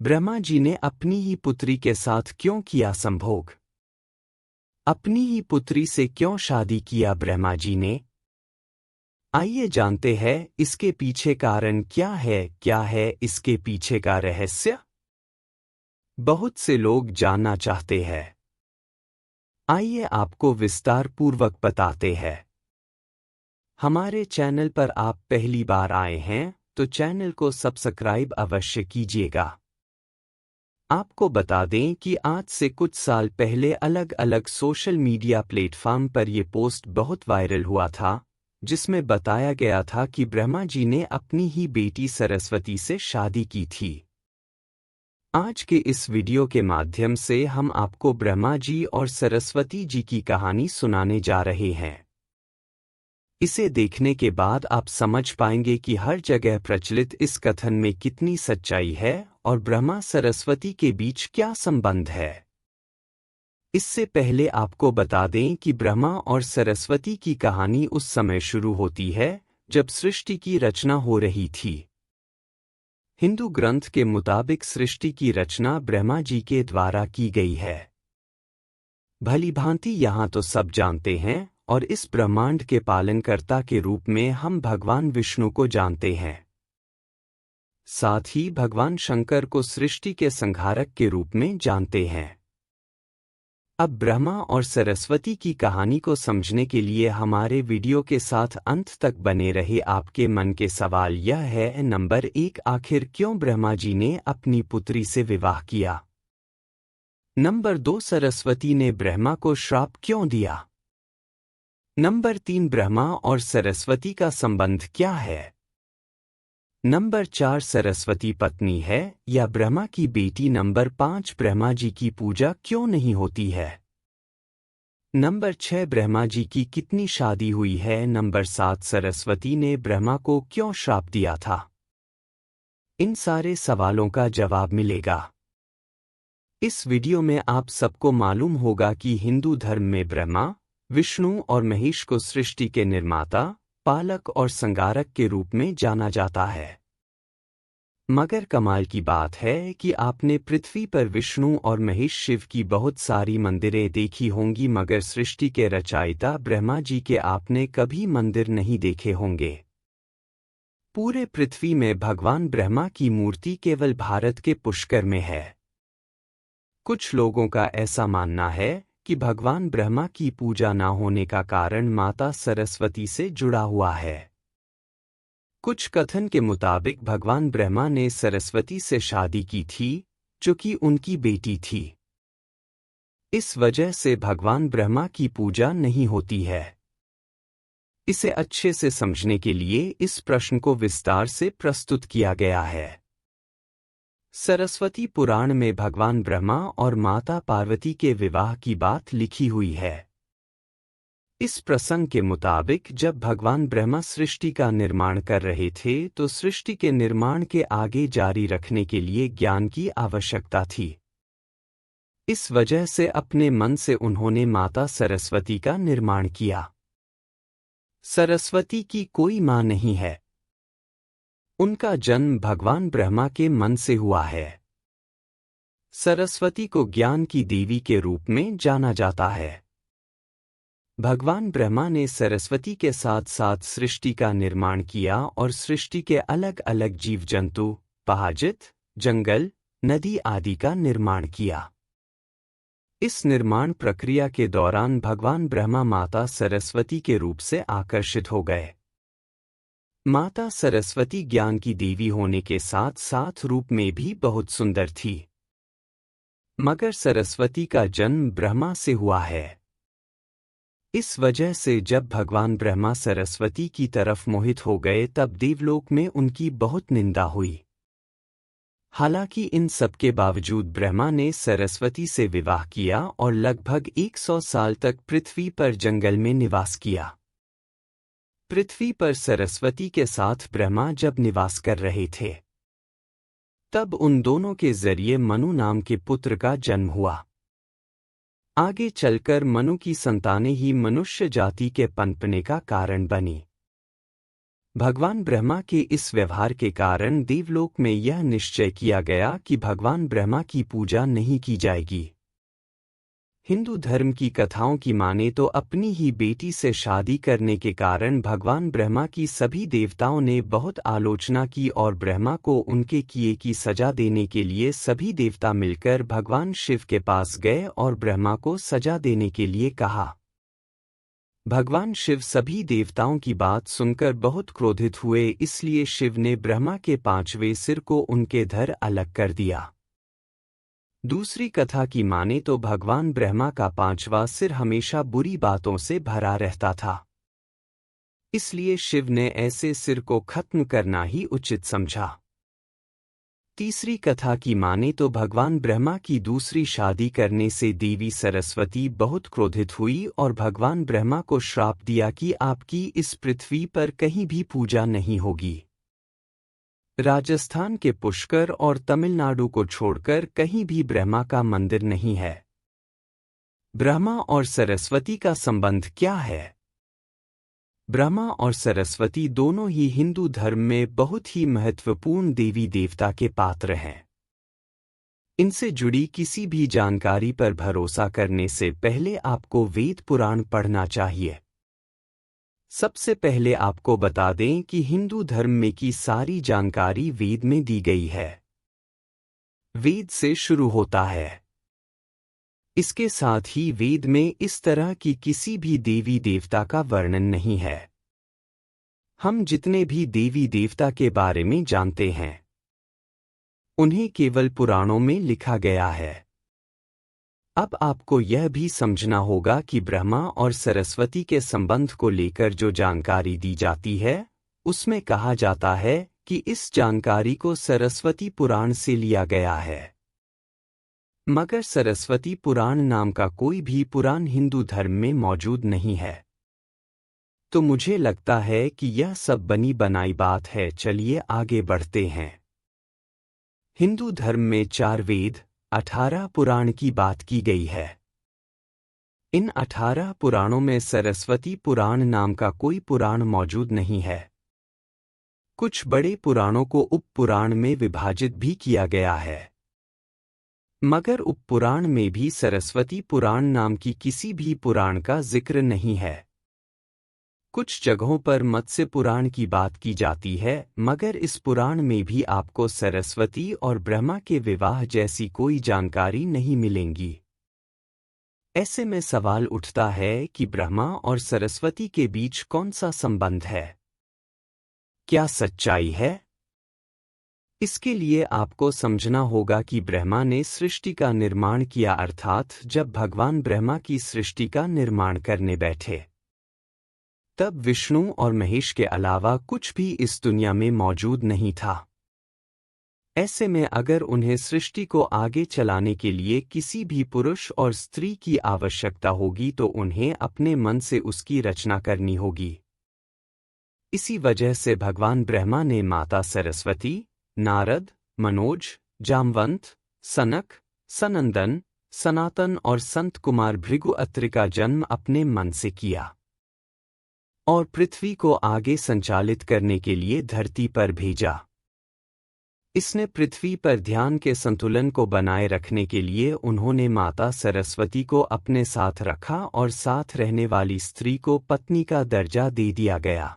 ब्रह्मा जी ने अपनी ही पुत्री के साथ क्यों किया संभोग? अपनी ही पुत्री से क्यों शादी किया ब्रह्मा जी ने? आइए जानते हैं इसके पीछे कारण क्या है इसके पीछे का रहस्य। बहुत से लोग जानना चाहते हैं। आइए आपको विस्तार पूर्वक बताते हैं। हमारे चैनल पर आप पहली बार आए हैं तो चैनल को सब्सक्राइब अवश्य कीजिएगा। आपको बता दें कि आज से कुछ साल पहले अलग अलग सोशल मीडिया प्लेटफॉर्म पर यह पोस्ट बहुत वायरल हुआ था, जिसमें बताया गया था कि ब्रह्मा जी ने अपनी ही बेटी सरस्वती से शादी की थी। आज के इस वीडियो के माध्यम से हम आपको ब्रह्मा जी और सरस्वती जी की कहानी सुनाने जा रहे हैं। इसे देखने के बाद आप समझ पाएंगे कि हर जगह प्रचलित इस कथन में कितनी सच्चाई है और ब्रह्मा सरस्वती के बीच क्या संबंध है। इससे पहले आपको बता दें कि ब्रह्मा और सरस्वती की कहानी उस समय शुरू होती है जब सृष्टि की रचना हो रही थी। हिंदू ग्रंथ के मुताबिक सृष्टि की रचना ब्रह्मा जी के द्वारा की गई है। भलीभांति यहाँ तो सब जानते हैं और इस ब्रह्मांड के पालनकर्ता के रूप में हम भगवान विष्णु को जानते हैं। साथ ही भगवान शंकर को सृष्टि के संहारक के रूप में जानते हैं। अब ब्रह्मा और सरस्वती की कहानी को समझने के लिए हमारे वीडियो के साथ अंत तक बने रहे। आपके मन के सवाल यह है, नंबर 1, आखिर क्यों ब्रह्मा जी ने अपनी पुत्री से विवाह किया? नंबर 2, सरस्वती ने ब्रह्मा को श्राप क्यों दिया? नंबर 3, ब्रह्मा और सरस्वती का संबंध क्या है? नंबर 4, सरस्वती पत्नी है या ब्रह्मा की बेटी? नंबर 5, ब्रह्मा जी की पूजा क्यों नहीं होती है? नंबर 6, ब्रह्मा जी की कितनी शादी हुई है? नंबर 7, सरस्वती ने ब्रह्मा को क्यों श्राप दिया था? इन सारे सवालों का जवाब मिलेगा। इस वीडियो में आप सबको मालूम होगा कि हिंदू धर्म में ब्रह्मा, विष्णु और महेश को सृष्टि के निर्माता, पालक और संगारक के रूप में जाना जाता है। मगर कमाल की बात है कि आपने पृथ्वी पर विष्णु और महेश शिव की बहुत सारी मंदिरें देखी होंगी, मगर सृष्टि के रचयिता ब्रह्मा जी के आपने कभी मंदिर नहीं देखे होंगे। पूरे पृथ्वी में भगवान ब्रह्मा की मूर्ति केवल भारत के पुष्कर में है। कुछ लोगों का ऐसा मानना है कि भगवान ब्रह्मा की पूजा न होने का कारण माता सरस्वती से जुड़ा हुआ है। कुछ कथन के मुताबिक भगवान ब्रह्मा ने सरस्वती से शादी की थी, जो कि उनकी बेटी थी। इस वजह से भगवान ब्रह्मा की पूजा नहीं होती है। इसे अच्छे से समझने के लिए इस प्रश्न को विस्तार से प्रस्तुत किया गया है। सरस्वती पुराण में भगवान ब्रह्मा और माता पार्वती के विवाह की बात लिखी हुई है। इस प्रसंग के मुताबिक जब भगवान ब्रह्मा सृष्टि का निर्माण कर रहे थे तो सृष्टि के निर्माण के आगे जारी रखने के लिए ज्ञान की आवश्यकता थी। इस वजह से अपने मन से उन्होंने माता सरस्वती का निर्माण किया। सरस्वती की कोई मां नहीं है। उनका जन्म भगवान ब्रह्मा के मन से हुआ है। सरस्वती को ज्ञान की देवी के रूप में जाना जाता है। भगवान ब्रह्मा ने सरस्वती के साथ साथ सृष्टि का निर्माण किया और सृष्टि के अलग अलग जीव जंतु, पहाजित, जंगल, नदी आदि का निर्माण किया। इस निर्माण प्रक्रिया के दौरान भगवान ब्रह्मा माता सरस्वती के रूप से आकर्षित हो गए। माता सरस्वती ज्ञान की देवी होने के साथ साथ रूप में भी बहुत सुंदर थी। मगर सरस्वती का जन्म ब्रह्मा से हुआ है। इस वजह से जब भगवान ब्रह्मा सरस्वती की तरफ मोहित हो गए तब देवलोक में उनकी बहुत निंदा हुई। हालांकि इन सब के बावजूद ब्रह्मा ने सरस्वती से विवाह किया और लगभग 100 साल तक पृथ्वी पर जंगल में निवास किया। पृथ्वी पर सरस्वती के साथ ब्रह्मा जब निवास कर रहे थे तब उन दोनों के जरिए मनु नाम के पुत्र का जन्म हुआ। आगे चलकर मनु की संतानें ही मनुष्य जाति के पनपने का कारण बनी। भगवान ब्रह्मा के इस व्यवहार के कारण देवलोक में यह निश्चय किया गया कि भगवान ब्रह्मा की पूजा नहीं की जाएगी। हिंदू धर्म की कथाओं की माने तो अपनी ही बेटी से शादी करने के कारण भगवान ब्रह्मा की सभी देवताओं ने बहुत आलोचना की और ब्रह्मा को उनके किए की सजा देने के लिए सभी देवता मिलकर भगवान शिव के पास गए और ब्रह्मा को सजा देने के लिए कहा। भगवान शिव सभी देवताओं की बात सुनकर बहुत क्रोधित हुए, इसलिए शिव ने ब्रह्मा के 5वें सिर को उनके धड़ अलग कर दिया। दूसरी कथा की माने तो भगवान ब्रह्मा का 5वां सिर हमेशा बुरी बातों से भरा रहता था, इसलिए शिव ने ऐसे सिर को खत्म करना ही उचित समझा। तीसरी कथा की माने तो भगवान ब्रह्मा की दूसरी शादी करने से देवी सरस्वती बहुत क्रोधित हुई और भगवान ब्रह्मा को श्राप दिया कि आपकी इस पृथ्वी पर कहीं भी पूजा नहीं होगी। राजस्थान के पुष्कर और तमिलनाडु को छोड़कर कहीं भी ब्रह्मा का मंदिर नहीं है। ब्रह्मा और सरस्वती का संबंध क्या है? ब्रह्मा और सरस्वती दोनों ही हिंदू धर्म में बहुत ही महत्वपूर्ण देवी देवता के पात्र हैं। इनसे जुड़ी किसी भी जानकारी पर भरोसा करने से पहले आपको वेद पुराण पढ़ना चाहिए। सबसे पहले आपको बता दें कि हिंदू धर्म में की सारी जानकारी वेद में दी गई है। वेद से शुरू होता है। इसके साथ ही वेद में इस तरह की किसी भी देवी देवता का वर्णन नहीं है। हम जितने भी देवी देवता के बारे में जानते हैं, उन्हें केवल पुराणों में लिखा गया है। अब आपको यह भी समझना होगा कि ब्रह्मा और सरस्वती के संबंध को लेकर जो जानकारी दी जाती है, उसमें कहा जाता है कि इस जानकारी को सरस्वती पुराण से लिया गया है। मगर सरस्वती पुराण नाम का कोई भी पुराण हिंदू धर्म में मौजूद नहीं है। तो मुझे लगता है कि यह सब बनी बनाई बात है। चलिए आगे बढ़ते हैं। हिंदू धर्म में 4 वेद, 18 पुराण की बात की गई है। इन 18 पुराणों में सरस्वती पुराण नाम का कोई पुराण मौजूद नहीं है। कुछ बड़े पुराणों को उपपुराण में विभाजित भी किया गया है, मगर उपपुराण में भी सरस्वती पुराण नाम की किसी भी पुराण का जिक्र नहीं है। कुछ जगहों पर मत्स्य पुराण की बात की जाती है, मगर इस पुराण में भी आपको सरस्वती और ब्रह्मा के विवाह जैसी कोई जानकारी नहीं मिलेंगी। ऐसे में सवाल उठता है कि ब्रह्मा और सरस्वती के बीच कौन सा संबंध है? क्या सच्चाई है? इसके लिए आपको समझना होगा कि ब्रह्मा ने सृष्टि का निर्माण किया, अर्थात जब भगवान ब्रह्मा की सृष्टि का निर्माण करने बैठे, तब विष्णु और महेश के अलावा कुछ भी इस दुनिया में मौजूद नहीं था। ऐसे में अगर उन्हें सृष्टि को आगे चलाने के लिए किसी भी पुरुष और स्त्री की आवश्यकता होगी तो उन्हें अपने मन से उसकी रचना करनी होगी। इसी वजह से भगवान ब्रह्मा ने माता सरस्वती, नारद, मनोज, जामवंत, सनक, सनंदन, सनातन और संत कुमार भृगु अत्रि का जन्म अपने मन से किया और पृथ्वी को आगे संचालित करने के लिए धरती पर भेजा। इसने पृथ्वी पर ध्यान के संतुलन को बनाए रखने के लिए उन्होंने माता सरस्वती को अपने साथ रखा और साथ रहने वाली स्त्री को पत्नी का दर्जा दे दिया गया।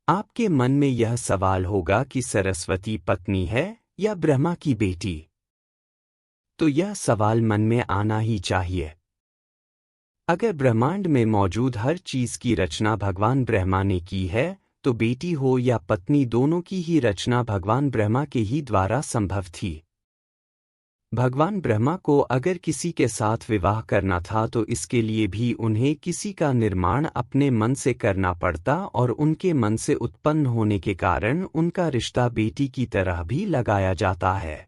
आपके मन में यह सवाल होगा कि सरस्वती पत्नी है या ब्रह्मा की बेटी? तो यह सवाल मन में आना ही चाहिए। अगर ब्रह्मांड में मौजूद हर चीज की रचना भगवान ब्रह्मा ने की है, तो बेटी हो या पत्नी दोनों की ही रचना भगवान ब्रह्मा के ही द्वारा संभव थी। भगवान ब्रह्मा को अगर किसी के साथ विवाह करना था तो इसके लिए भी उन्हें किसी का निर्माण अपने मन से करना पड़ता और उनके मन से उत्पन्न होने के कारण उनका रिश्ता बेटी की तरह भी लगाया जाता है।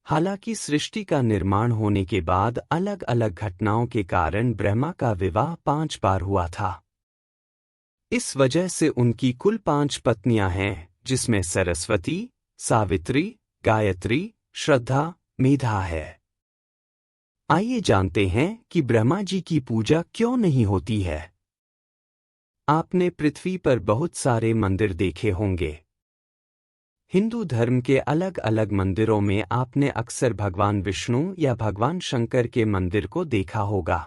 हालांकि सृष्टि का निर्माण होने के बाद अलग अलग घटनाओं के कारण ब्रह्मा का विवाह 5 बार हुआ था। इस वजह से उनकी कुल 5 पत्नियां हैं, जिसमें सरस्वती, सावित्री, गायत्री, श्रद्धा, मेधा है। आइए जानते हैं कि ब्रह्मा जी की पूजा क्यों नहीं होती है। आपने पृथ्वी पर बहुत सारे मंदिर देखे होंगे। हिंदू धर्म के अलग अलग मंदिरों में आपने अक्सर भगवान विष्णु या भगवान शंकर के मंदिर को देखा होगा।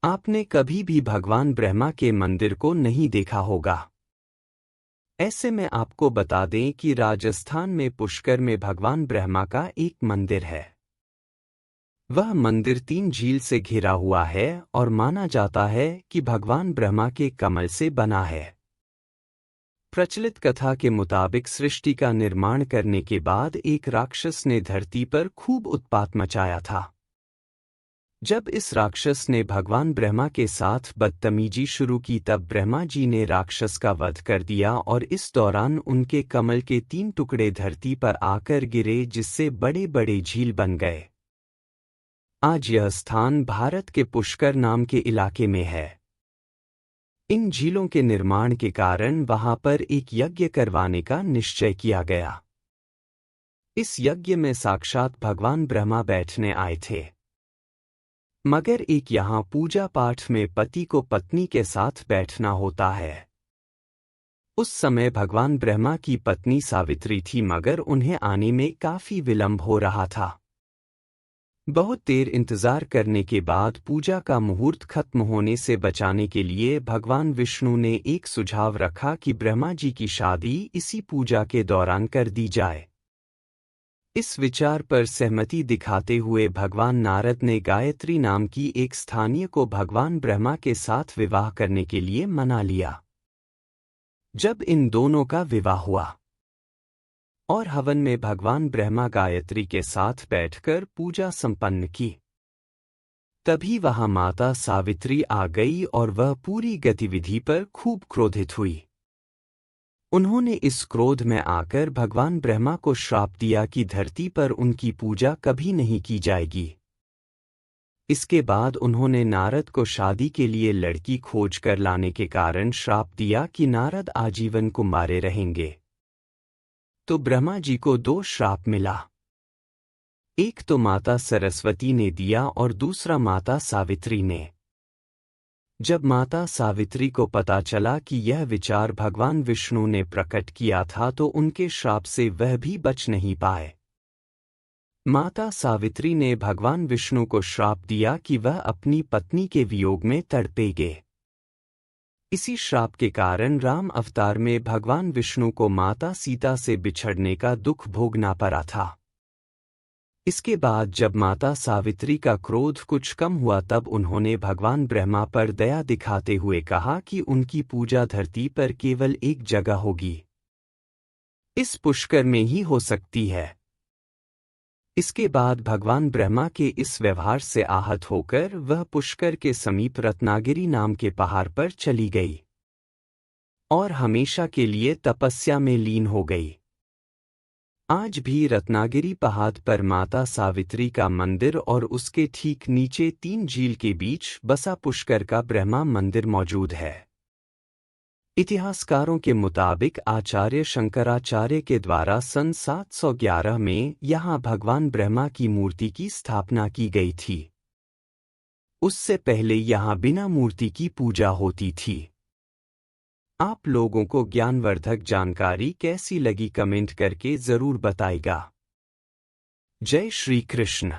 आपने कभी भी भगवान ब्रह्मा के मंदिर को नहीं देखा होगा। ऐसे में आपको बता दें कि राजस्थान में पुष्कर में भगवान ब्रह्मा का एक मंदिर है। वह मंदिर 3 झील से घिरा हुआ है और माना जाता है कि भगवान ब्रह्मा के कमल से बना है। प्रचलित कथा के मुताबिक सृष्टि का निर्माण करने के बाद एक राक्षस ने धरती पर खूब उत्पात मचाया था। जब इस राक्षस ने भगवान ब्रह्मा के साथ बदतमीजी शुरू की तब ब्रह्मा जी ने राक्षस का वध कर दिया और इस दौरान उनके कमल के 3 टुकड़े धरती पर आकर गिरे जिससे बड़े बड़े झील बन गए। आज यह स्थान भारत के पुष्कर नाम के इलाके में है। इन झीलों के निर्माण के कारण वहां पर एक यज्ञ करवाने का निश्चय किया गया। इस यज्ञ में साक्षात भगवान ब्रह्मा बैठने आए थे। मगर एक यहाँ पूजा पाठ में पति को पत्नी के साथ बैठना होता है। उस समय भगवान ब्रह्मा की पत्नी सावित्री थी मगर उन्हें आने में काफी विलंब हो रहा था। बहुत देर इंतजार करने के बाद पूजा का मुहूर्त खत्म होने से बचाने के लिए भगवान विष्णु ने एक सुझाव रखा कि ब्रह्मा जी की शादी इसी पूजा के दौरान कर दी जाए। इस विचार पर सहमति दिखाते हुए भगवान नारद ने गायत्री नाम की एक स्थानीय को भगवान ब्रह्मा के साथ विवाह करने के लिए मना लिया। जब इन दोनों का विवाह हुआ और हवन में भगवान ब्रह्मा गायत्री के साथ बैठकर पूजा संपन्न की, तभी वहां माता सावित्री आ गई और वह पूरी गतिविधि पर खूब क्रोधित हुई। उन्होंने इस क्रोध में आकर भगवान ब्रह्मा को श्राप दिया कि धरती पर उनकी पूजा कभी नहीं की जाएगी। इसके बाद उन्होंने नारद को शादी के लिए लड़की खोज कर लाने के कारण श्राप दिया कि नारद आजीवन कुंवारे रहेंगे। तो ब्रह्मा जी को 2 श्राप मिला। एक तो माता सरस्वती ने दिया और दूसरा माता सावित्री ने। जब माता सावित्री को पता चला कि यह विचार भगवान विष्णु ने प्रकट किया था तो उनके श्राप से वह भी बच नहीं पाए। माता सावित्री ने भगवान विष्णु को श्राप दिया कि वह अपनी पत्नी के वियोग में तड़पेंगे। इसी श्राप के कारण राम अवतार में भगवान विष्णु को माता सीता से बिछड़ने का दुख भोगना पड़ा था। इसके बाद जब माता सावित्री का क्रोध कुछ कम हुआ तब उन्होंने भगवान ब्रह्मा पर दया दिखाते हुए कहा कि उनकी पूजा धरती पर केवल एक जगह होगी, इस पुष्कर में ही हो सकती है। इसके बाद भगवान ब्रह्मा के इस व्यवहार से आहत होकर वह पुष्कर के समीप रत्नागिरी नाम के पहाड़ पर चली गई और हमेशा के लिए तपस्या में लीन हो गई। आज भी रत्नागिरी पहाड़ पर माता सावित्री का मंदिर और उसके ठीक नीचे 3 झील के बीच बसा पुष्कर का ब्रह्मा मंदिर मौजूद है। इतिहासकारों के मुताबिक आचार्य शंकराचार्य के द्वारा सन 711 में यहाँ भगवान ब्रह्मा की मूर्ति की स्थापना की गई थी। उससे पहले यहाँ बिना मूर्ति की पूजा होती थी। आप लोगों को ज्ञानवर्धक जानकारी कैसी लगी कमेंट करके जरूर बताइएगा। जय श्री कृष्ण।